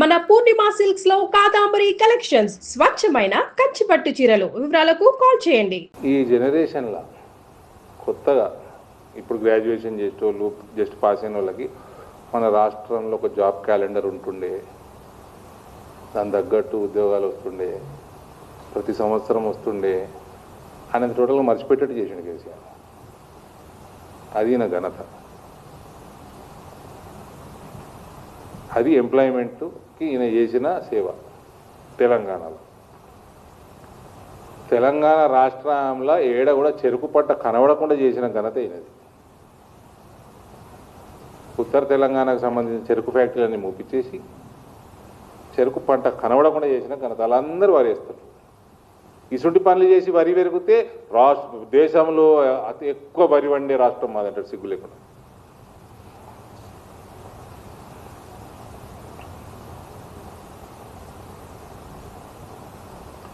మన పూర్ణిమ సిల్క్స్ లో కాదాంబరి కలెక్షన్స్ స్వచ్ఛమైన కంచి పట్టు చీరలు. వివరాలకు కాల్ చేయండి. ఈ జనరేషన్లో కొత్తగా ఇప్పుడు గ్రాడ్యుయేషన్ చేసేటోళ్ళు జస్ట్ పాస్ అయిన వాళ్ళకి మన రాష్ట్రంలో ఒక జాబ్ క్యాలెండర్ ఉంటుండే, దాని తగ్గట్టు ఉద్యోగాలు వస్తుండే, ప్రతి సంవత్సరం వస్తుండే అనేది టోటల్గా మర్చిపెట్టేట్టు చేసిండు కేసీఆర్. అది నా ఘనత. అది ఎంప్లాయ్మెంట్కి ఈయన చేసిన సేవ. తెలంగాణ రాష్ట్రంలో ఏడ కూడా చెరుకు పంట కనబడకుండా చేసిన ఘనత ఈయనది. ఉత్తర తెలంగాణకు సంబంధించిన చెరుకు ఫ్యాక్టరీలన్నీ మూపించేసి చెరుకు పంట కనబడకుండా చేసిన ఘనత. వాళ్ళందరూ వరి వేస్తారు. ఇసుంటి పనులు చేసి వరి పెరిగితే దేశంలో అతి ఎక్కువ వరి వండే రాష్ట్రం మాదంటారు సిగ్గు లేకుండా.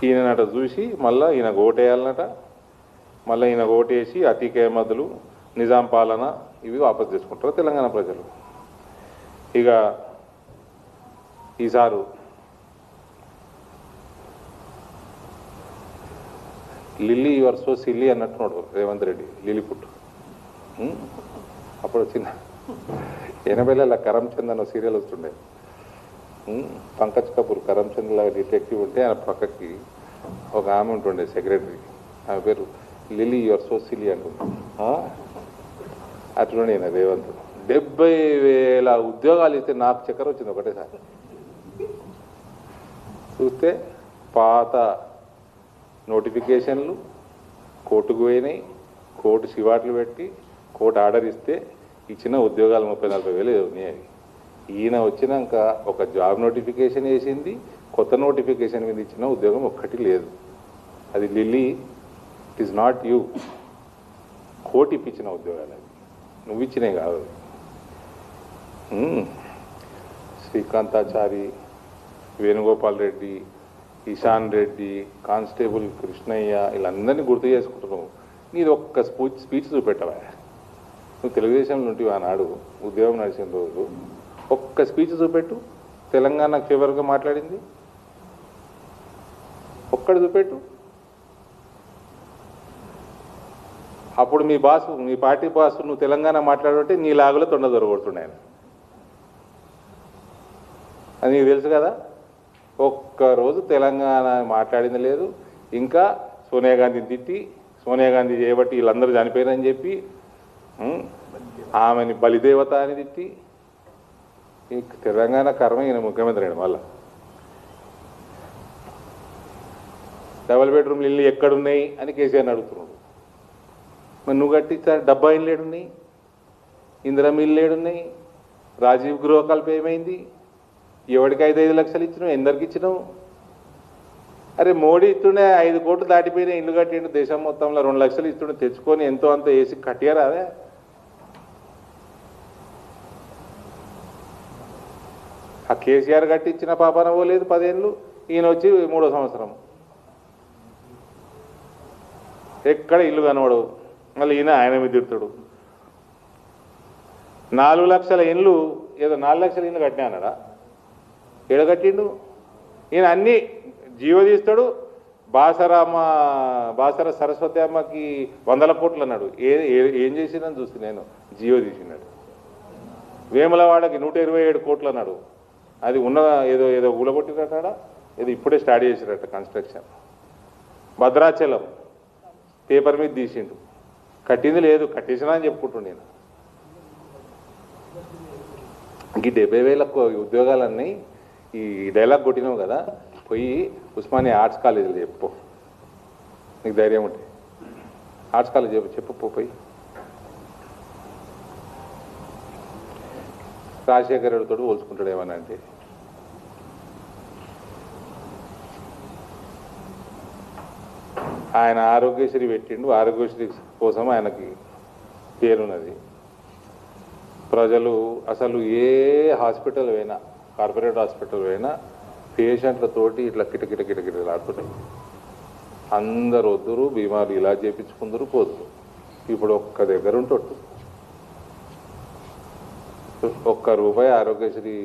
ఈయనట చూసి మళ్ళీ ఈయన ఓటేయాలన్నట. మళ్ళీ ఈయన ఓటేసి అతీక అహ్మదులు, నిజాం పాలన ఇవి వాపసు తీసుకుంటారు తెలంగాణ ప్రజలు. ఇక ఈసారు లిల్లీ యువర్ సో సిల్లీ అన్నట్టున్నాడు రేవంత్ రెడ్డి. లిలీపుట్ అప్పుడు వచ్చిన 80ల కరమ్చంద్ అన్న సీరియల్ వస్తుండే. పంకజ్ కపూర్ కరమ్చంద్ లాగా డిటెక్టివ్ ఉంటే ఆయన పక్కకి ఒక ఆమె ఉంటుండే సెక్రటరీ. ఆమె పేరు లిల్లీ యువర్ సో సిల్లీ అంటుంది. అట్లుండే ఈయన రేవంత్. 70,000 ఉద్యోగాలు ఇస్తే నాకు చక్కెర వచ్చింది ఒకటేసారి. చూస్తే పాత నోటిఫికేషన్లు కోర్టుకు పోయినాయి, కోర్టు శివాట్లు పెట్టి కోర్టు ఆర్డర్ ఇస్తే ఇచ్చిన ఉద్యోగాలు 30,000-40,000 ఉన్నాయి. ఈయన వచ్చినాక ఒక జాబ్ నోటిఫికేషన్ వేసింది, కొత్త నోటిఫికేషన్ మీద ఇచ్చిన ఉద్యోగం ఒక్కటి లేదు. అది lily, it is not you. Court ఇప్పించిన ఉద్యోగాలు అది, నువ్వు ఇచ్చినవి కాదు. శ్రీకాంతాచారి, వేణుగోపాల్ రెడ్డి, ఇషాన్ రెడ్డి, కానిస్టేబుల్ కృష్ణయ్య, వీళ్ళందరినీ గుర్తు చేసుకుంటున్నావు. నీది ఒక్క స్పీచ్ చూపెట్టవా? నువ్వు తెలుగుదేశంలో ఉంటివి ఆనాడు ఉద్యోగం నడిచిన రోజు. ఒక్క స్పీచ్ చూపెట్టు. తెలంగాణకు ఫేవర్గా మాట్లాడింది ఒక్కడు చూపెట్టు. అప్పుడు మీ బాసు, మీ పార్టీ బాసు నువ్వు తెలంగాణ మాట్లాడుంటే నీ లాగులో తొండ దొరకొడుతుండే ఆయన. అది నీకు తెలుసు కదా. ఒక్కరోజు తెలంగాణ మాట్లాడింది లేదు. ఇంకా సోనియా గాంధీని తిట్టి, సోనియా గాంధీ చేయబట్టి వీళ్ళందరూ చనిపోయారని చెప్పి ఆమెని బలిదేవత అని తిట్టి, ఈ తెలంగాణ కర్మ ఈయన ముఖ్యమంత్రి అండి. మళ్ళా డబల్ బెడ్రూమ్లు ఇల్లు ఎక్కడున్నాయి అని కేసీఆర్ని అడుగుతున్నాడు. మరి నువ్వు కట్టించా 70 ఇళ్ళు ఏడున్నాయి, ఇందిరమ్మ ఇల్లు ఏడున్నాయి, రాజీవ్ గృహకల్ప ఏమైంది, ఎవరికి 5 లక్షలు ఇచ్చినావు, ఎందరికి ఇచ్చినావు? అరే మోడీ ఇస్తుండే 5 కోట్లు దాటిపోయిన ఇల్లు కట్టిండు దేశం మొత్తంలో. 2 లక్షలు ఇస్తుండే తెచ్చుకొని ఎంతో అంత వేసి కట్టారా? అదే ఆ కేసీఆర్ కట్టించిన పాపన పోలేదు 10 ఏళ్ళు. ఈయన వచ్చి 3వ సంవత్సరం ఎక్కడ ఇల్లు కనబడవు. మళ్ళీ ఆయన మీద తిడతాడు. 4 లక్షల ఇండ్లు, ఏదో 4 లక్షల ఇండ్లు కట్టినా అన్నాడా? ఏడ కట్టిండు ఈయన? అన్నీ జీవో తీస్తాడు. బాసర సరస్వతి అమ్మకి 100 కోట్లు అన్నాడు. ఏం చేసిందని చూస్తే నేను జీవో తీసినాడు. వేములవాడకి 127 కోట్లు అన్నాడు. అది ఉన్న ఏదో ఊలగొట్టినట్టాడా, ఏదో ఇప్పుడే స్టార్ట్ చేసినట్ట కన్స్ట్రక్షన్. భద్రాచలం పేపర్ మీద తీసిండు, కట్టింది లేదు, కట్టేసినా అని చెప్పుకుంటుండే నేను. ఈ 70,000 ఉద్యోగాలన్నీ ఈ డైలాగ్ కొట్టినావు కదా, పోయి ఉస్మానియా ఆర్ట్స్ కాలేజీలో చెప్పు. నీకు ధైర్యం ఉంటే ఆర్ట్స్ కాలేజ్ చెప్పు పోయి. రాజశేఖర్ రెడ్డితో పోల్చుకుంటాడు ఏమన్నా అంటే. ఆయన ఆరోగ్యశ్రీ పెట్టిండు. ఆరోగ్యశ్రీ కోసం ఆయనకి పేరున్నది. ప్రజలు అసలు ఏ హాస్పిటల్ పోయినా, కార్పొరేట్ హాస్పిటల్ పోయినా పేషెంట్లతోటి ఇట్లా కిటకిటలాడుతున్నాయి. అందరు వద్దురు, బీమారు ఇలా చేయించుకుందరు, పోదురు. ఇప్పుడు ఒక్క దగ్గర ఉంటొట్టు ఒక్క రూపాయి ఆరోగ్యశ్రీ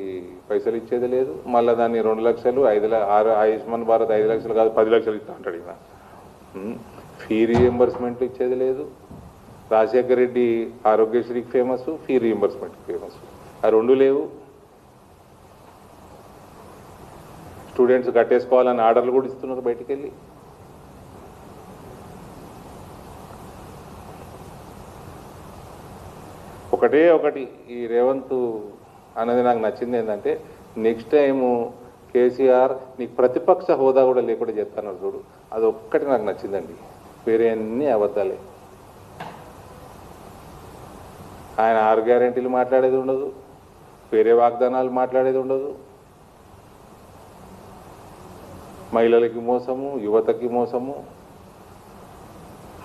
పైసలు ఇచ్చేది లేదు. మళ్ళీ దాన్ని 2 లక్షలు 6 ఆయుష్మాన్ భారత్ 5 లక్షలు కాదు 10 లక్షలు ఇస్తా అంటాడు ఈయన. ఫీ రీఎంబర్స్మెంట్ ఇచ్చేది లేదు. రాజశేఖర్ రెడ్డి ఆరోగ్యశ్రీకి ఫేమస్, ఫీ రీఎంబర్స్మెంట్కి ఫేమస్. ఆ రెండు లేవు. స్టూడెంట్స్ కట్టేసుకోవాలని ఆర్డర్లు కూడా ఇస్తున్నారు బయటికి వెళ్ళి. ఒకటి ఈ రేవంత్ అన్నది నాకు నచ్చింది ఏంటంటే, నెక్స్ట్ టైము కేసీఆర్ నీకు ప్రతిపక్ష హోదా కూడా లేకుండా చెప్తాను చూడు, అది ఒక్కటి నాకు నచ్చిందండి. వేరే అన్ని అబద్ధాలే. ఆయన 6 గ్యారెంటీలు మాట్లాడేది ఉండదు, వేరే వాగ్దానాలు మాట్లాడేది ఉండదు. మహిళలకి మోసము, యువతకి మోసము.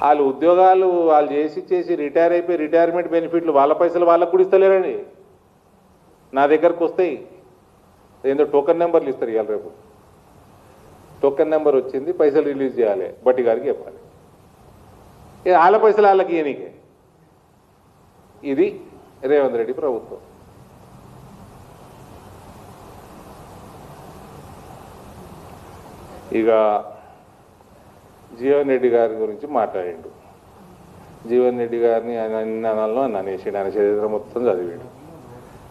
వాళ్ళు ఉద్యోగాలు వాళ్ళు చేసి రిటైర్ అయిపోయి రిటైర్మెంట్ బెనిఫిట్లు వాళ్ళ పైసలు వాళ్ళకు కూడా ఇస్తలేరండి. నా దగ్గరకు వస్తాయి, ఏందో టోకెన్ నెంబర్లు ఇస్తారు. ఇవాళ రేపు టోకెన్ నెంబర్ వచ్చింది, పైసలు రిలీజ్ చేయాలి, బట్టి గారికి చెప్పాలి. వాళ్ళ పైసలు వాళ్ళకి ఇయనికే. ఇది రేవంత్ రెడ్డి ప్రభుత్వం. ఇక జీవన్ రెడ్డి గారి గురించి మాట్లాడిండు. జీవన్ రెడ్డి గారిని ఆయన అన్ని అనాలను అనేసాడు. ఆయన చరిత్ర మొత్తం చదివాడు.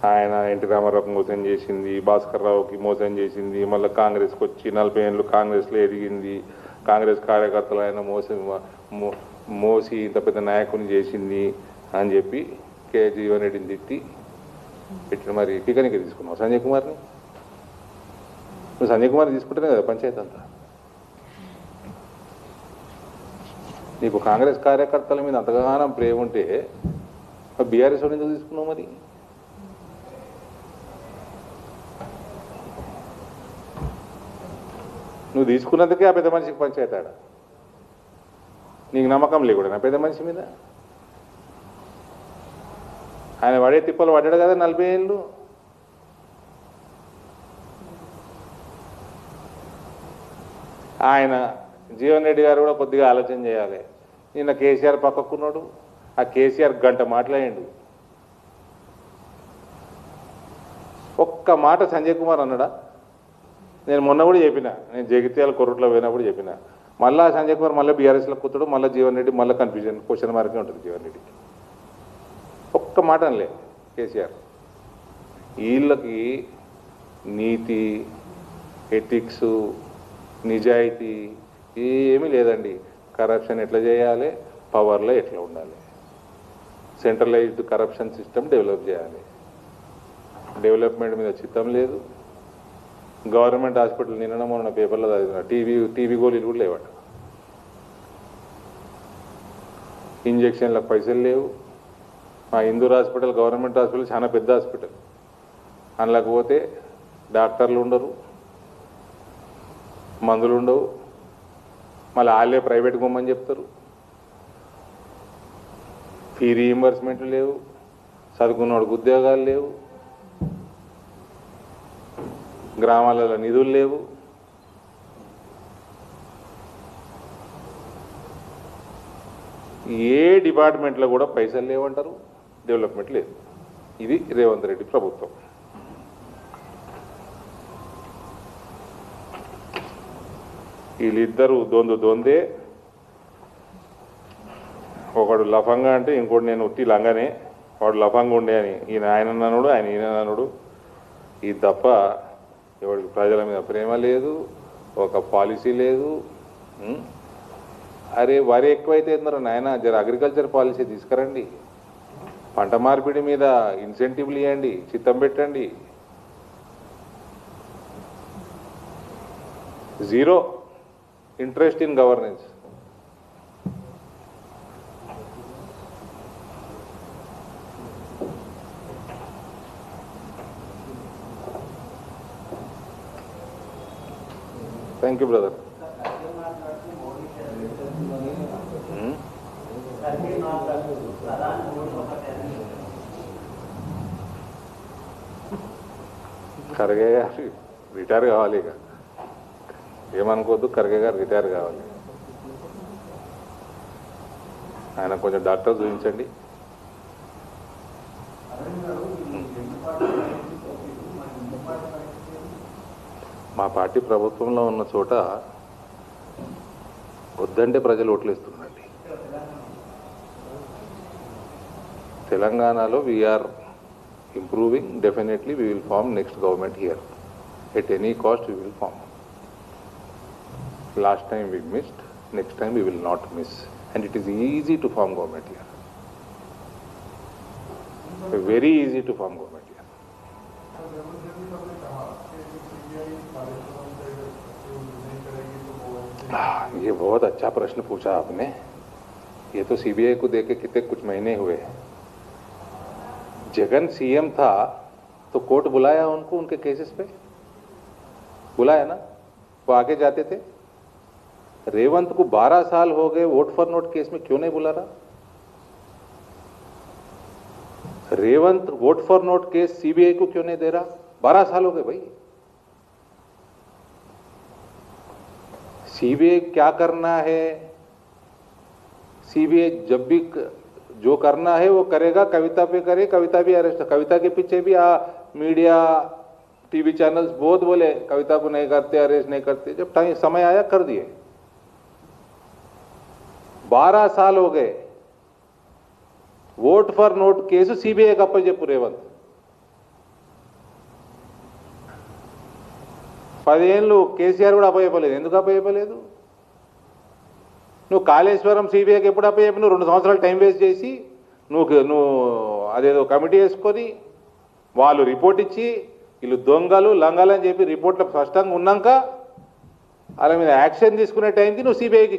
ఆయన ఎన్టీ రామారావుకి మోసం చేసింది, భాస్కర్ రావుకి మోసం చేసింది, మళ్ళీ కాంగ్రెస్కి వచ్చి 40 ఏళ్ళు కాంగ్రెస్లో ఎదిగింది, కాంగ్రెస్ కార్యకర్తలు ఆయన మోసి ఇంత పెద్ద నాయకుని చేసింది అని చెప్పి జీవన్ రెడ్డిని తిట్టి పెట్టిన. మరి టీకానికి తీసుకున్నావు సంజయ్ కుమార్ని? నువ్వు సంజయ్ కుమార్ తీసుకుంటేనే కదా పంచాయతీ అంతా. నీకు కాంగ్రెస్ కార్యకర్తల మీద అంతగానం ప్రేమ ఉంటే బీఆర్ఎస్ వాడిని ఎందుకు తీసుకున్నావు? మరి నువ్వు తీసుకున్నందుకే ఆ పెద్ద మనిషికి పంచాయతీ ఆడ. నీకు నమ్మకం లేకుండా నా పెద్ద మనిషి మీద? ఆయన పడే తిప్పలు పడ్డాడు కదా 40 ఏళ్ళు. ఆయన జీవన్ రెడ్డి గారు కూడా కొద్దిగా ఆలోచన చేయాలి. నిన్న కేసీఆర్ పక్కకున్నాడు, ఆ కేసీఆర్ గంట మాట్లాడిండు. ఒక్క మాట సంజయ్ కుమార్ అన్నాడా? నేను మొన్న కూడా చెప్పిన, నేను జగిత్యాల కొర్రుట్లో పోయినప్పుడు చెప్పిన, మళ్ళీ సంజయ్ కుమార్ మళ్ళీ బీఆర్ఎస్లో కూతాడు, మళ్ళీ జీవన్ రెడ్డి మళ్ళీ కన్ఫ్యూజన్ క్వశ్చన్ మార్కే ఉంటుంది జీవన్ రెడ్డికి. ఒక్క మాట అనలే కేసీఆర్. వీళ్ళకి నీతి, ఎథిక్స్, నిజాయితీ ఏమీ లేదండి. కరప్షన్ ఎట్లా చేయాలి, పవర్లో ఎట్లా ఉండాలి, సెంట్రలైజ్డ్ కరప్షన్ సిస్టమ్ డెవలప్ చేయాలి. డెవలప్మెంట్ మీద చిత్తం లేదు. గవర్నమెంట్ హాస్పిటల్ నిన్న మొన్న పేపర్లో చదివిన టీవీ గోళీలు కూడా లేవట. ఇంజక్షన్లకు పైసలు లేవు. మా ఇందూర్ హాస్పిటల్ గవర్నమెంట్ హాస్పిటల్ చాలా పెద్ద హాస్పిటల్. అందులోకి పోతే డాక్టర్లు ఉండరు, మందులు ఉండవు, మళ్ళీ వాళ్ళే ప్రైవేట్ కొమ్మని చెప్తారు. ఫీ రీఎంబర్స్మెంట్లు లేవు, చదువుకున్నవాడికి ఉద్యోగాలు లేవు, గ్రామాలలో నిధులు లేవు. ఏ డిపార్ట్మెంట్లో కూడా పైసలు లేవంటారు, డెవలప్మెంట్ లేదు. ఇది రేవంత్ రెడ్డి ప్రభుత్వం. వీళ్ళిద్దరూ దొందే. ఒకడు లఫంగా అంటే ఇంకోటి నేను ఉట్టి లంగానే, వాడు లఫంగా ఉండే అని ఆయన అన్నాడు, ఆయన ఈయన అన్నాడు. ఇది తప్ప ఎవరికి ప్రజల మీద ప్రేమ లేదు, ఒక పాలసీ లేదు. అరే వరి ఎక్కువైతే ఏందరో నాయన, జర అగ్రికల్చర్ పాలసీ తీసుకురండి, పంట మార్పిడి మీద ఇన్సెంటివ్లు ఇవ్వండి, చిత్తం పెట్టండి. Zero interest in governance. Thank you brother. Kharge గారు రిటైర్ కావాలి. ఇక ఏమనుకోవద్దు, ఖర్గే గారు రిటైర్ కావాలి. ఆయన కొంచెం డాక్టర్ చూపించండి. మా పార్టీ ప్రభుత్వంలో ఉన్న చోట వద్దంటే ప్రజలు ఓట్లేస్తున్నారండి. తెలంగాణలో we are improving. Definitely we will form next government here. At any cost we will form. Last time we missed, next time we will not miss. And it is easy to form government here. Very easy to form government here. ये बहुत अच्छा प्रश्न पूछा आपने. ये तो CBI को देके कितने कुछ महीने हुए. जगन सीएम था तो कोर्ट बुलाया उनको उनके केसेस पे, बुलाया ना, वो आगे जाते थे. रेवंत को 12 साल हो गए वोट फॉर नोट केस में, क्यों नहीं बुला रहा? Revanth vote for note case CBI को क्यों नहीं दे रहा? 12 साल हो गए भाई. सीबीआई क्या करना है? सीबीआई जब भी जो करना है वो करेगा. कविता पे करे, कविता भी अरेस्ट. कविता के पीछे भी मीडिया टीवी चैनल्स बहुत बोले कविता को नहीं करते, अरेस्ट नहीं करते. जब टाइम समय आया कर दिए. 12 साल हो गए. ఓట్ ఫర్ నోట్ కేసు సిబిఐకి అప్పచెప్పు రేవంత్. 10 ఏళ్ళు కేసీఆర్ కూడా అప్పచెప్పలేదు. ఎందుకు అప్పచెప్పలేదు? నువ్వు కాళేశ్వరం సిబిఐకి ఎప్పుడు అప్పచెప్పి నువ్వు 2 సంవత్సరాలు టైం వేస్ట్ చేసి నువ్వు అదేదో కమిటీ వేసుకొని వాళ్ళు రిపోర్ట్ ఇచ్చి వీళ్ళు దొంగలు లంగలు అని చెప్పి రిపోర్ట్లో స్పష్టంగా ఉన్నాక వాళ్ళ మీద యాక్షన్ తీసుకునే టైంకి నువ్వు సిబిఐకి